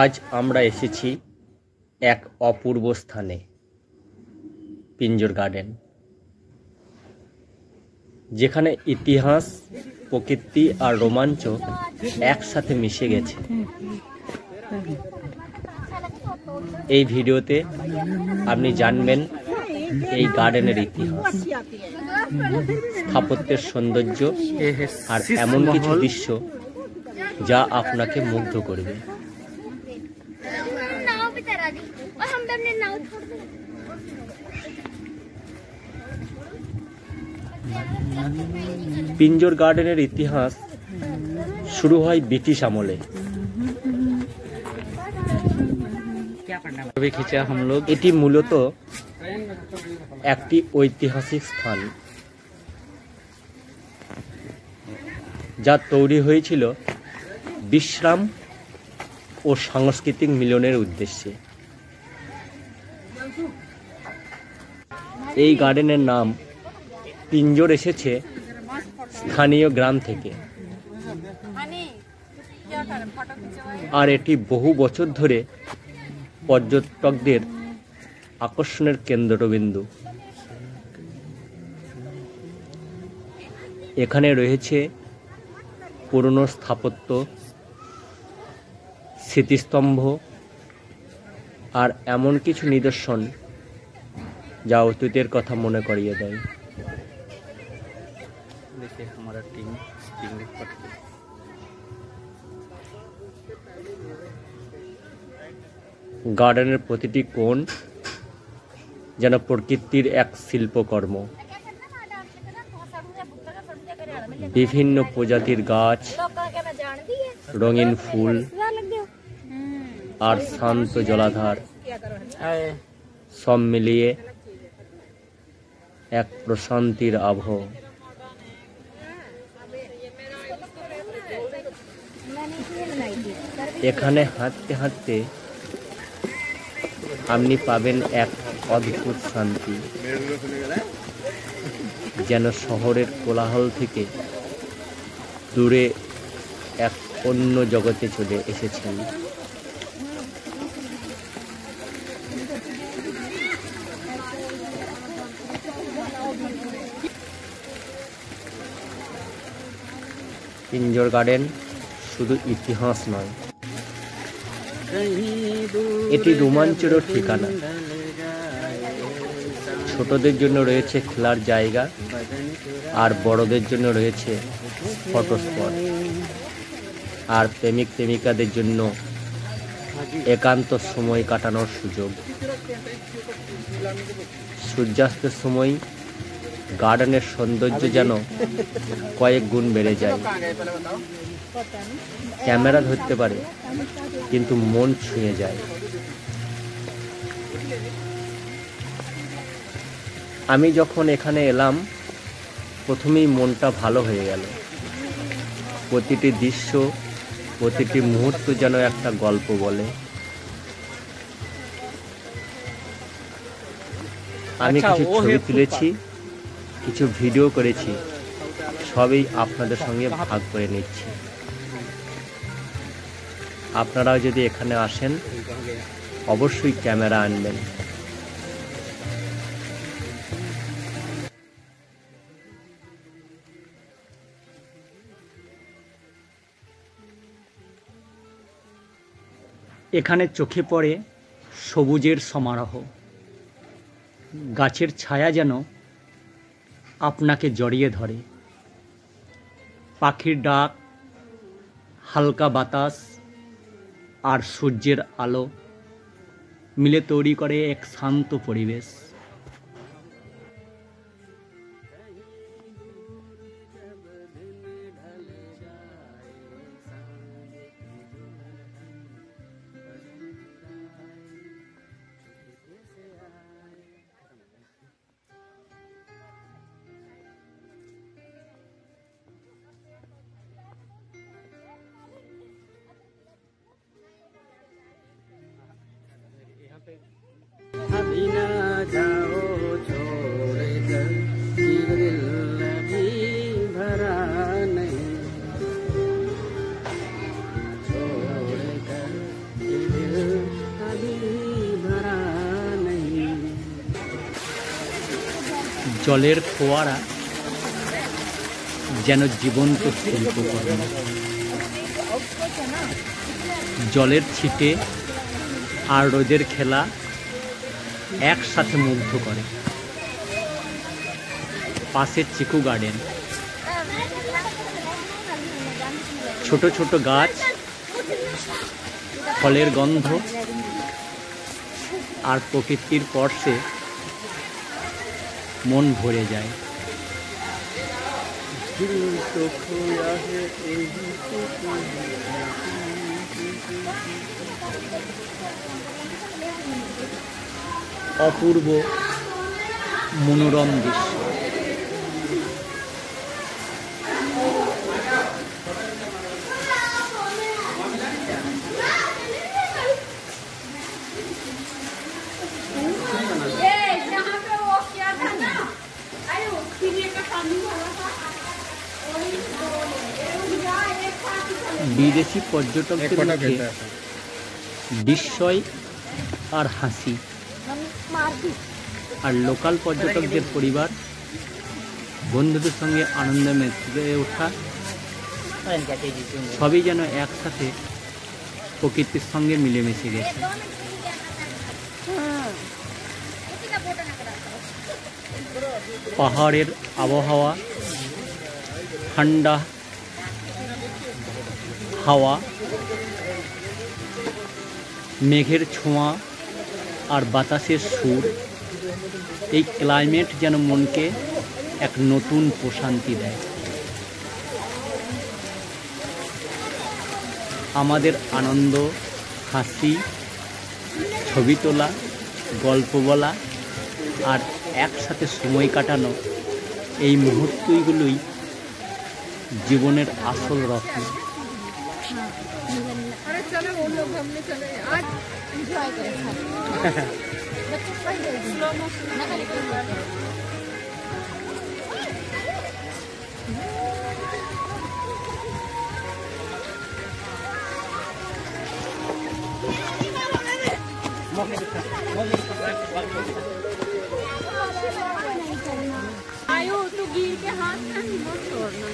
আজ আমরা এসেছি এক অপূর্ব স্থানে, পিঞ্জর গার্ডেন, যেখানে ইতিহাস, প্রকৃতি আর রোমাঞ্চ একসাথে মিশে গেছে। এই ভিডিওতে আপনি জানবেন এই গার্ডেনের ইতিহাস, স্থাপত্যের সৌন্দর্য আর এমন কিছু দৃশ্য যা আপনাকে মুগ্ধ করবে। পিঞ্জর গার্ডেনের ইতিহাস শুরু হয় ব্রিটিশ আমলে। এটি মূলত একটি ঐতিহাসিক স্থান যা তৈরি হয়েছিল বিশ্রাম ও সাংস্কৃতিক মিলনের উদ্দেশ্যে। এই গার্ডেনের নাম পিঞ্জর এসেছে স্থানীয় গ্রাম থেকে, আর এটি বহু বছর ধরে পর্যটকদের আকর্ষণের কেন্দ্রবিন্দু। এখানে রয়েছে পুরনো স্থাপত্য, স্মৃতিস্তম্ভ আর এমন কিছু নিদর্শন যা অতীতের কথা মনে করিয়ে দেয়। গার্ডেনের প্রতিটি কোণ যেন প্রকৃতির এক শিল্পকর্ম। বিভিন্ন প্রজাতির গাছ, রঙিন ফুল আর শান্ত জলাধার সব মিলিয়ে এক প্রশান্তির আবহ। এখানে হাঁটতে হাঁটতে আপনি পাবেন এক অদ্ভুত শান্তি, যেন শহরের কোলাহল থেকে দূরে এক অন্য জগতে চলে এসেছেন। পিঞ্জর গার্ডেন শুধু ইতিহাস নয়, এটি রোমাঞ্চেরও ঠিকানা। ছোটদের জন্য রয়েছে খেলার জায়গা, আর বড়দের জন্য রয়েছে ফটো স্পট, আর প্রেমিক প্রেমিকাদের জন্য একান্ত সময় কাটানোর সুযোগ। সূর্যাস্তের সময় গার্ডেনের সৌন্দর্য যেন কয়েক গুণ বেড়ে যায়। ক্যামেরা ধরতে পারে, কিন্তু মন ছুঁয়ে যায়। আমি যখন এখানে এলাম, প্রথমেই মনটা ভালো হয়ে গেল। প্রতিটি দৃশ্য, প্রতিটি মুহূর্ত যেন একটা গল্প বলে। আমি কিছু ছবি তুলেছি, কিছু ভিডিও করেছি, সবই আপনাদের সঙ্গে ভাগ করে নিচ্ছি। আপনারাও যদি এখানে আসেন, অবশ্যই ক্যামেরা আনবেন। এখানে চোখে পড়ে সবুজের সমারোহ। গাছের ছায়া যেন আপনাকে জড়িয়ে ধরে। পাখির ডাক, হালকা বাতাস আর সূর্যের আলো মিলে তৈরি করে এক শান্ত পরিবেশ। अभी न जा জলের ফোয়ারা যেন জীবন্ত শিল্পকর্ম। জলের ছিটে আর রোদের খেলা একসাথে মুগ্ধ করে। পাশের চিকু গার্ডেন, ছোট ছোট গাছ, ফলের গন্ধ আর প্রকৃতির স্পর্শে মন ভরে যায়। অপূর্ব মনোরম দৃশ্য। বিদেশি পর্যটকদের মধ্যে বিস্ময় আর হাসি, আর লোকাল পর্যটকদের পরিবার বন্ধুদের সঙ্গে আনন্দে মেতে ওঠা, সবই যেন একসাথে প্রকৃতির সঙ্গে মিলেমিশে গেছে। পাহাড়ের আবহাওয়া, ঠান্ডা হাওয়া, মেঘের ছোঁয়া আর বাতাসের সুর, এই ক্লাইমেট যেন মনকে এক নতুন প্রশান্তি দেয়। আমাদের আনন্দ, হাসি, ছবি তোলা, গল্প বলা আর একসাথে সময় কাটানো, এই মুহূর্তগুলোই জীবনের আসল রত্ন। चलो वो लोग हमने चले आज एंजॉय करें बच्चों को स्लो मोशन ना करें। आयो तो गिर के हाथ नहीं मत छोड़ना।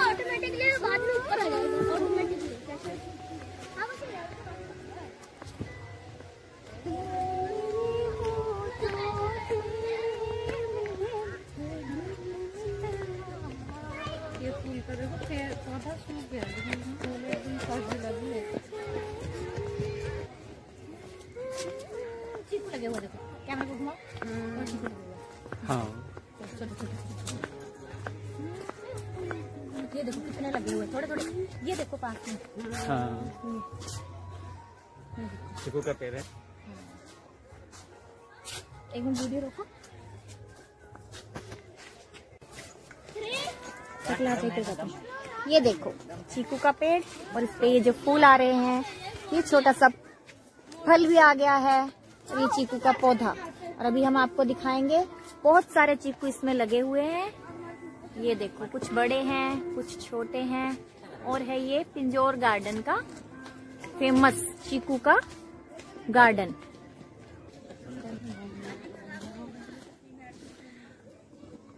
ऑटोमेटिकली बाद में ऊपर आ जाएगा ऑटोमेटिकली। ये फूल का देखो पौधा सूख गया लेकिन फूल एकदम फ्रेश लगी है। चीकू लगे हुए देखो कैमरा को घुमाओ और चीकू लगे हुए। हाँ छोटे छोटे ये देखो कितने लगे हुए थोड़े थोड़े। ये देखो पास में। हाँ चिकू का पेड़ है। एक मिनट वीडियो रोको। ये देखो चीकू का पेड़ और इस पे ये जो फूल आ रहे हैं, ये छोटा सा फल भी आ गया है और ये चीकू का पौधा। और अभी हम आपको दिखाएंगे बहुत सारे चीकू इसमें लगे हुए हैं। ये देखो कुछ बड़े हैं कुछ छोटे हैं और है ये पिंजौर गार्डन का फेमस चीकू का गार्डन।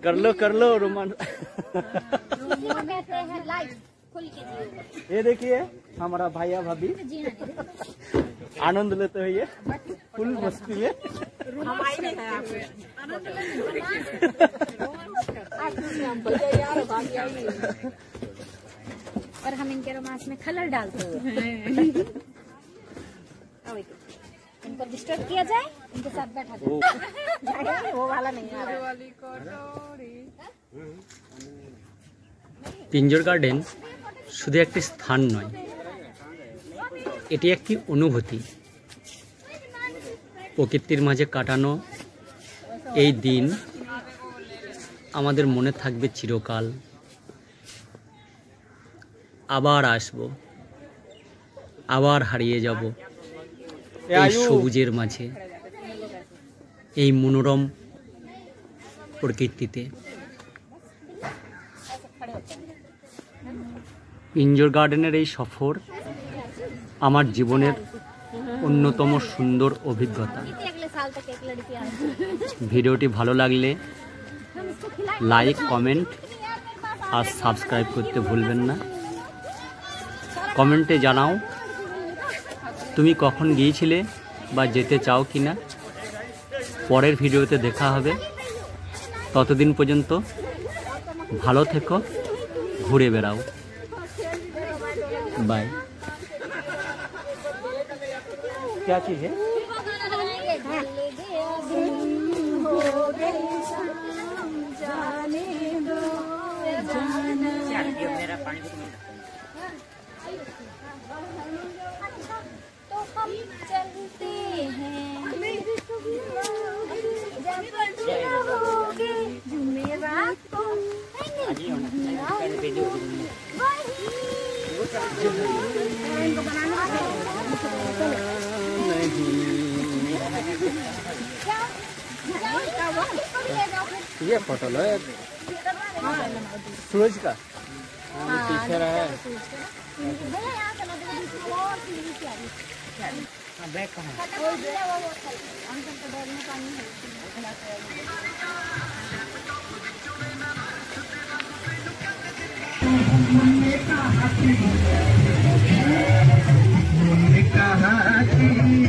कर लो रोमान। कहते हैं लाइफ खुल कीजिए। ये देखिए हमारा भैया भाभी आनंद लेते हुए फुल मस्ती में। और हम इनके रोमांस में कलर डालते हैं। इनको डिस्टर्ब किया जाए, इनके साथ बैठा जाए। वो वाला नहीं आ रहा। পিঞ্জর গার্ডেন শুধু একটি স্থান নয়, এটি একটি অনুভূতি। প্রকৃতির মাঝে কাটানো এই দিন আমাদের মনে থাকবে চিরকাল। আবার আসবো, আবার হারিয়ে যাব এই সবুজের মাঝে। এই মনোরম প্রকৃতিতে। ইনডোর গার্ডেনের এই সফর আমার জীবনের অন্যতম সুন্দর অভিজ্ঞতা। ভিডিওটি ভালো লাগলে লাইক, কমেন্ট আর সাবস্ক্রাইব করতে ভুলবেন না। কমেন্টে জানাও তুমি কখন গিয়েছিলে বা যেতে চাও কিনা। পরের ভিডিওতে দেখা হবে। ততদিন পর্যন্ত ভালো থেকো, ঘুরে বেড়াও। बाय। क्या चीज है? तो हम चलते हैं जुमेरात को ये फोटो लो सूरज का पीछे रहा है। बैग कहाँ है?